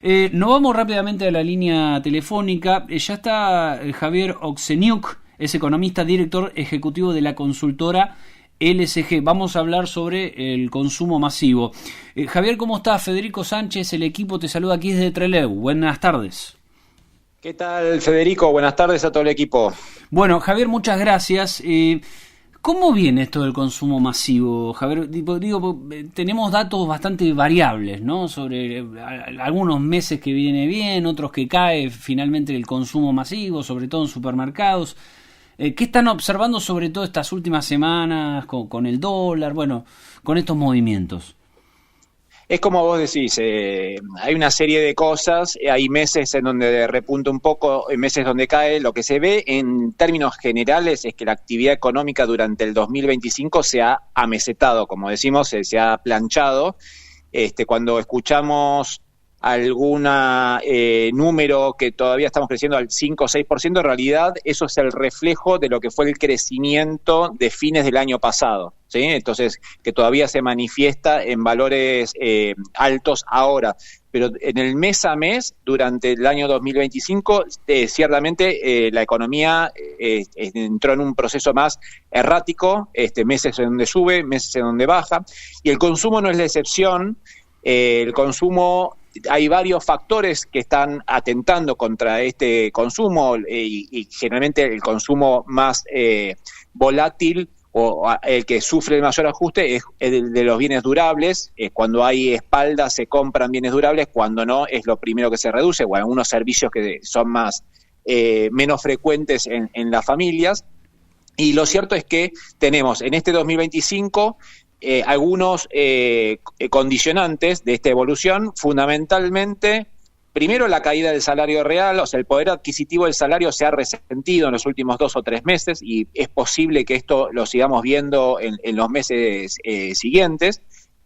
Nos vamos rápidamente a la línea telefónica. Ya está Javier Okseniuk, es economista, director ejecutivo de la consultora LSG. Vamos a hablar sobre el consumo masivo. Javier, ¿cómo estás? Federico Sánchez, el equipo te saluda aquí desde Trelew. Buenas tardes. ¿Qué tal, Federico? Buenas tardes a todo el equipo. Bueno, Javier, muchas gracias. ¿Cómo viene esto del consumo masivo, Javier? Digo, tenemos datos bastante variables, ¿no? Sobre algunos meses que viene bien, otros que cae finalmente el consumo masivo, sobre todo en supermercados. ¿Qué están observando sobre todo estas últimas semanas con el dólar, bueno, con estos movimientos? Es como vos decís, hay una serie de cosas, hay meses en donde repunta un poco, meses donde cae. Lo que se ve en términos generales es que la actividad económica durante el 2025 se ha amesetado, como decimos, se ha planchado. Cuando escuchamos alguna número que todavía estamos creciendo al 5 o 6%, en realidad eso es el reflejo de lo que fue el crecimiento de fines del año pasado, ¿sí? Entonces, que todavía se manifiesta en valores altos ahora. Pero en el mes a mes, durante el año 2025, ciertamente la economía entró en un proceso más errático, meses en donde sube, meses en donde baja, y el consumo no es la excepción. El consumo, hay varios factores que están atentando contra este consumo y generalmente el consumo más volátil o el que sufre el mayor ajuste es el de los bienes durables. Cuando hay espalda se compran bienes durables, cuando no es lo primero que se reduce, o algunos servicios que son menos frecuentes en las familias. Y lo cierto es que tenemos en este 2025 algunos condicionantes de esta evolución, fundamentalmente, primero la caída del salario real, o sea, el poder adquisitivo del salario se ha resentido en los últimos 2 o 3 meses y es posible que esto lo sigamos viendo en los meses siguientes.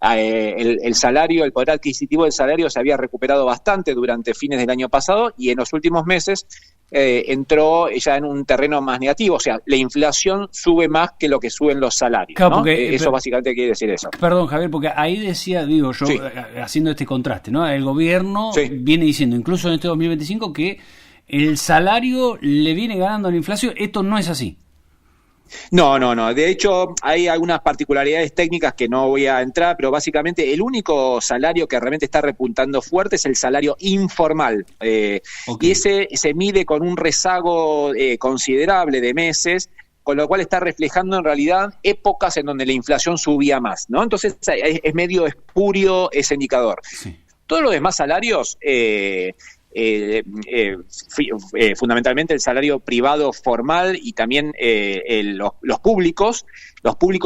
El salario, el poder adquisitivo del salario se había recuperado bastante durante fines del año pasado y en los últimos meses entró ya en un terreno más negativo, o sea, la inflación sube más que lo que suben los salarios, claro, ¿no? Porque, eso básicamente quiere decir eso. Perdón, Javier, porque ahí decía, digo yo, sí, haciendo este contraste, ¿no? El gobierno viene diciendo, incluso en este 2025, que el salario le viene ganando a la inflación. Esto no es así. No. De hecho, hay algunas particularidades técnicas que no voy a entrar, pero básicamente el único salario que realmente está repuntando fuerte es el salario informal. Okay. Y ese se mide con un rezago considerable de meses, con lo cual está reflejando en realidad épocas en donde la inflación subía más, ¿no? Entonces es medio espurio ese indicador. Sí. Todos los demás salarios... fundamentalmente el salario privado formal y también los públicos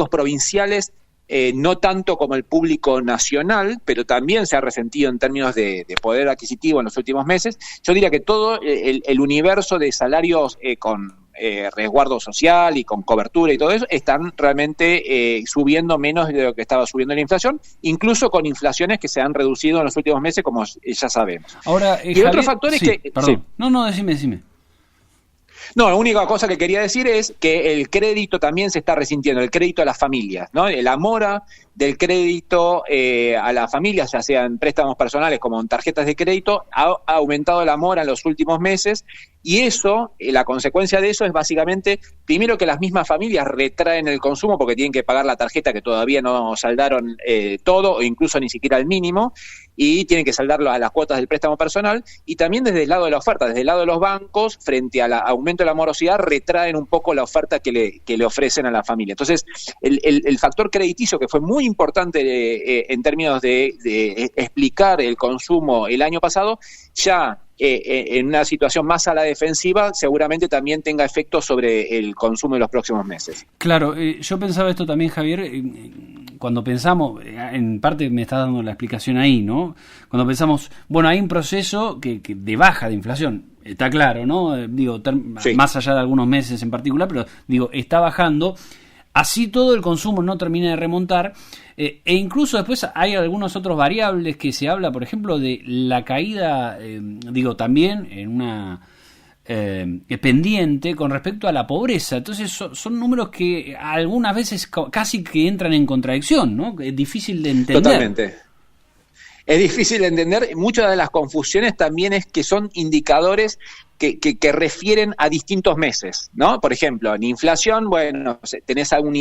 provinciales, no tanto como el público nacional, pero también se ha resentido en términos de poder adquisitivo en los últimos meses. Yo diría que todo el universo de salarios con resguardo social y con cobertura y todo eso, están realmente subiendo menos de lo que estaba subiendo la inflación, incluso con inflaciones que se han reducido en los últimos meses, como ya sabemos. Ahora, y Javier, otro factor es que... Perdón. Sí. No, decime. No, la única cosa que quería decir es que el crédito también se está resintiendo, el crédito a las familias, ¿no? La mora del crédito a las familias, ya sea en préstamos personales como en tarjetas de crédito, ha aumentado la mora en los últimos meses, y eso, la consecuencia de eso es básicamente, primero, que las mismas familias retraen el consumo porque tienen que pagar la tarjeta que todavía no saldaron todo, o incluso ni siquiera el mínimo, y tienen que saldarlo a las cuotas del préstamo personal, y también desde el lado de la oferta, desde el lado de los bancos, frente al aumento de la morosidad, retraen un poco la oferta que le ofrecen a la familia. Entonces, el factor crediticio, que fue muy importante en términos de explicar el consumo el año pasado, ya en una situación más a la defensiva, seguramente también tenga efectos sobre el consumo de los próximos meses. Claro, yo pensaba esto también, Javier, cuando pensamos, en parte me estás dando la explicación ahí, ¿no? Cuando pensamos, bueno, hay un proceso que de baja de inflación, está claro, ¿no? Digo, sí, más allá de algunos meses en particular, pero digo, está bajando. Así todo el consumo no termina de remontar, e incluso después hay algunos otros variables que se habla, por ejemplo, de la caída, también en una pendiente con respecto a la pobreza. Entonces son números que algunas veces casi que entran en contradicción, ¿no? Es difícil de entender. Totalmente. Es difícil de entender. Muchas de las confusiones también es que son indicadores que refieren a distintos meses, ¿no? Por ejemplo, en inflación, bueno, tenés un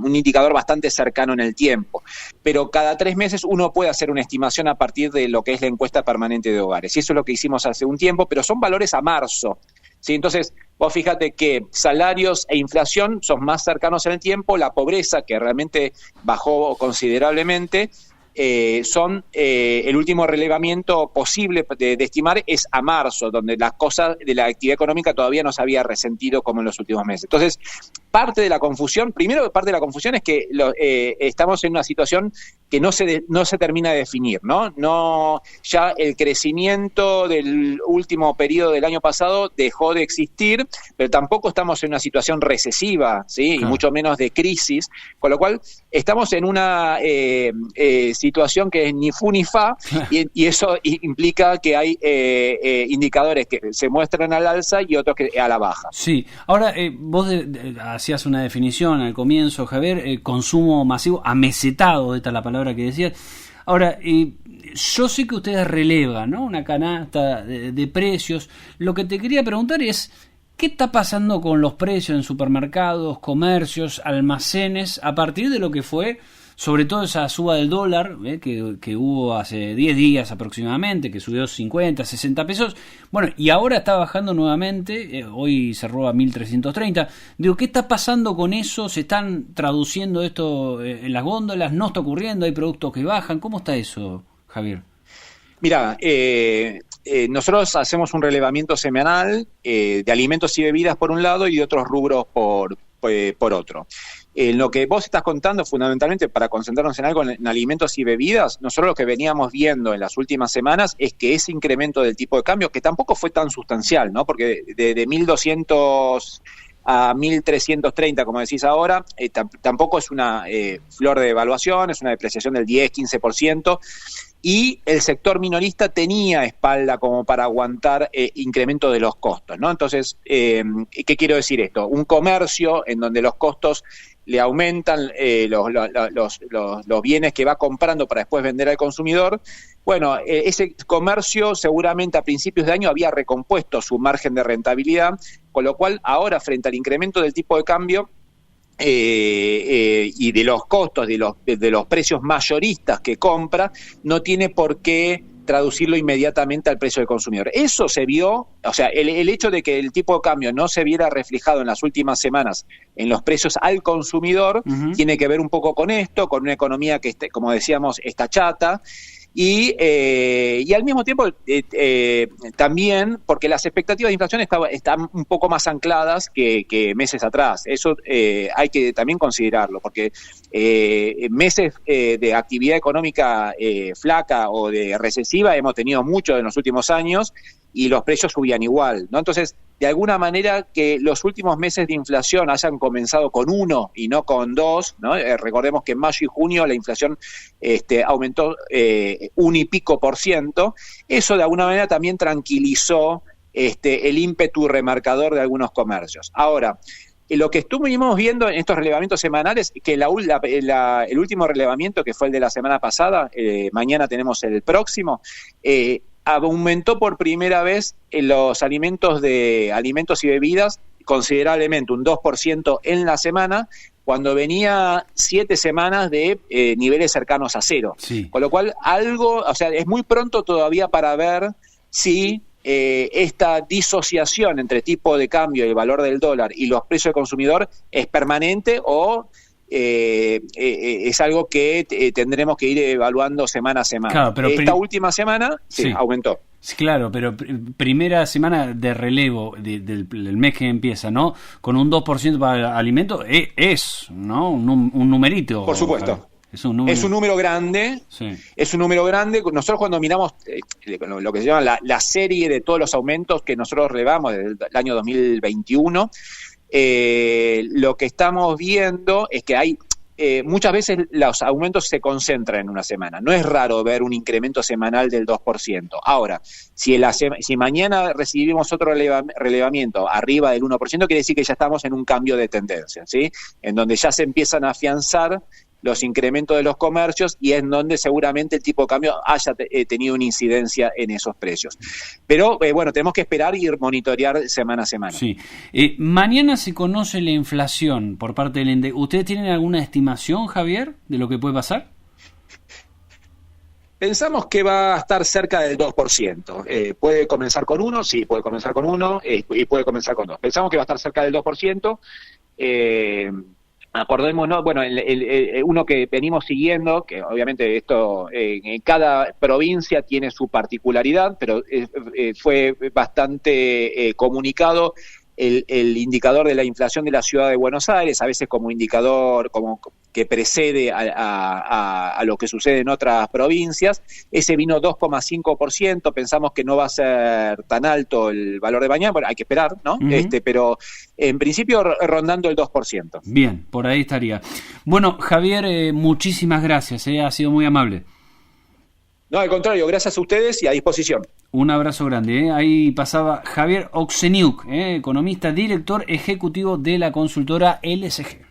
indicador bastante cercano en el tiempo, pero cada 3 meses uno puede hacer una estimación a partir de lo que es la encuesta permanente de hogares, y eso es lo que hicimos hace un tiempo, pero son valores a marzo, ¿sí? Entonces, vos fíjate que salarios e inflación son más cercanos en el tiempo, la pobreza, que realmente bajó considerablemente, son el último relevamiento posible de estimar es a marzo, donde las cosas de la actividad económica todavía no se había resentido como en los últimos meses. Entonces, parte de la confusión es que estamos en una situación que no se termina de definir, ¿no? Ya el crecimiento del último periodo del año pasado dejó de existir, pero tampoco estamos en una situación recesiva, ¿sí? Claro. Y mucho menos de crisis, con lo cual estamos en una situación que es ni fu ni fa, y eso implica que hay indicadores que se muestran al alza y otros que a la baja. Sí, ahora vos hacías una definición al comienzo, Javier, consumo masivo, amesetado, esta es la palabra que decías. Ahora, yo sé que ustedes relevan, ¿no?, una canasta de precios. Lo que te quería preguntar es, ¿qué está pasando con los precios en supermercados, comercios, almacenes, a partir de lo que fue, sobre todo esa suba del dólar, que hubo hace 10 días aproximadamente, que subió 50, 60 pesos, bueno, y ahora está bajando nuevamente, hoy cerró a 1.330, digo, ¿qué está pasando con eso? ¿Se están traduciendo esto en las góndolas? ¿No está ocurriendo? ¿Hay productos que bajan? ¿Cómo está eso, Javier? Mira, nosotros hacemos un relevamiento semanal de alimentos y bebidas por un lado y de otros rubros por otro. Lo que vos estás contando, fundamentalmente, para concentrarnos en algo en alimentos y bebidas, nosotros lo que veníamos viendo en las últimas semanas es que ese incremento del tipo de cambio, que tampoco fue tan sustancial, ¿no? Porque de 1.200 a 1.330, como decís ahora, tampoco es una flor de devaluación, es una depreciación del 10-15%, y el sector minorista tenía espalda como para aguantar incremento de los costos, ¿no? Entonces, ¿qué quiero decir esto? Un comercio en donde los costos le aumentan los bienes que va comprando para después vender al consumidor. Bueno, ese comercio seguramente a principios de año había recompuesto su margen de rentabilidad, con lo cual ahora, frente al incremento del tipo de cambio y de los costos, de los precios mayoristas que compra, no tiene por qué traducirlo inmediatamente al precio del consumidor. Eso se vio, o sea, el hecho de que el tipo de cambio no se viera reflejado en las últimas semanas en los precios al consumidor, tiene que ver un poco con esto, con una economía que, como decíamos, está chata, y al mismo tiempo también porque las expectativas de inflación están un poco más ancladas que meses atrás. Eso hay que también considerarlo, porque meses de actividad económica flaca o de recesiva hemos tenido mucho en los últimos años y los precios subían igual, ¿no? Entonces, de alguna manera que los últimos meses de inflación hayan comenzado con 1 y no con 2, ¿no? Recordemos que en mayo y junio la inflación aumentó 1 y pico %. Eso de alguna manera también tranquilizó el ímpetu remarcador de algunos comercios. Ahora, lo que estuvimos viendo en estos relevamientos semanales, que el último relevamiento, que fue el de la semana pasada, mañana tenemos el próximo, aumentó por primera vez los alimentos y bebidas considerablemente, un 2% en la semana, cuando venía 7 semanas de niveles cercanos a 0. Sí. Con lo cual, es muy pronto todavía para ver si esta disociación entre tipo de cambio y el valor del dólar y los precios del consumidor es permanente o es algo que tendremos que ir evaluando semana a semana. Claro, pero esta última semana sí, aumentó. Claro, pero primera semana de relevo del mes que empieza, ¿no? Con un 2% para alimentos es, ¿no? Un numerito. Por supuesto. Es un número grande. Sí. Es un número grande. Nosotros cuando miramos lo que se llama la serie de todos los aumentos que nosotros relevamos desde el año 2021, lo que estamos viendo es que hay muchas veces los aumentos se concentran en una semana. No es raro ver un incremento semanal del 2%. Ahora, si mañana recibimos otro relevamiento arriba del 1%, quiere decir que ya estamos en un cambio de tendencia, ¿sí? En donde ya se empiezan a afianzar los incrementos de los comercios y en donde seguramente el tipo de cambio haya tenido una incidencia en esos precios. Pero bueno, tenemos que esperar y monitorear semana a semana. Sí. Mañana se conoce la inflación por parte del INDEC. ¿Ustedes tienen alguna estimación, Javier, de lo que puede pasar? Pensamos que va a estar cerca del 2%. ¿Puede comenzar con 1? Sí, puede comenzar con 1 y puede comenzar con 2. Pensamos que va a estar cerca del 2%. Acordémonos, bueno, uno que venimos siguiendo, que obviamente esto en cada provincia tiene su particularidad, pero fue bastante comunicado el indicador de la inflación de la ciudad de Buenos Aires, a veces como indicador como que precede a lo que sucede en otras provincias. Ese vino 2,5%, pensamos que no va a ser tan alto el valor de mañana, bueno, hay que esperar, ¿no? Pero en principio rondando el 2%. Bien, por ahí estaría. Bueno, Javier, muchísimas gracias, ha sido muy amable. No, al contrario, gracias a ustedes y a disposición. Un abrazo grande. Ahí pasaba Javier Okseniuk, economista, director ejecutivo de la consultora LSG.